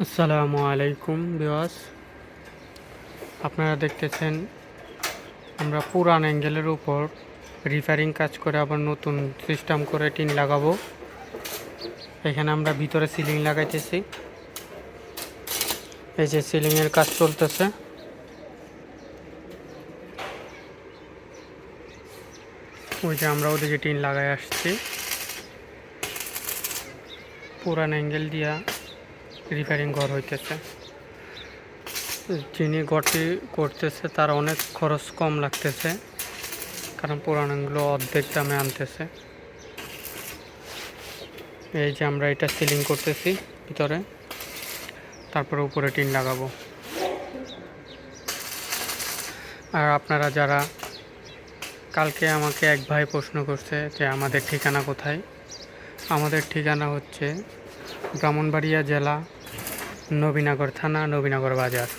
আসসালামু আলাইকুম ভিউয়ার্স, আপনারা দেখতেছেন আমরা পুরান অ্যাঙ্গেলের উপর রিপেয়ারিং কাজ করে আবার নতুন সিস্টেম করে টিন লাগাবো। এখানে আমরা ভিতরে সিলিং লাগাইতেছি। এই যে সিলিংয়ের কাজ চলতেছে। ওই যে আমরা ওদিকে টিন লাগাই আসছি। পুরান অ্যাঙ্গেল দিয়া রিপেয়ারিং ঘর হইতেছে। যিনি ঘরটি করতেছে তার অনেক খরচ কম লাগতেছে, কারণ পুরানগুলো অর্ধেক দামে আনতেছে। এই যে আমরা এটা সিলিং করতেছি ভিতরে, তারপরে উপরে টিন লাগাবো। আর আপনারা যারা কালকে আমাকে এক ভাই প্রশ্ন করছে যে আমাদের ঠিকানা কোথায়, আমাদের ঠিকানা হচ্ছে ব্রাহ্মণবাড়িয়া জেলা, নবীনগর থানা, নবীনগর বাজার।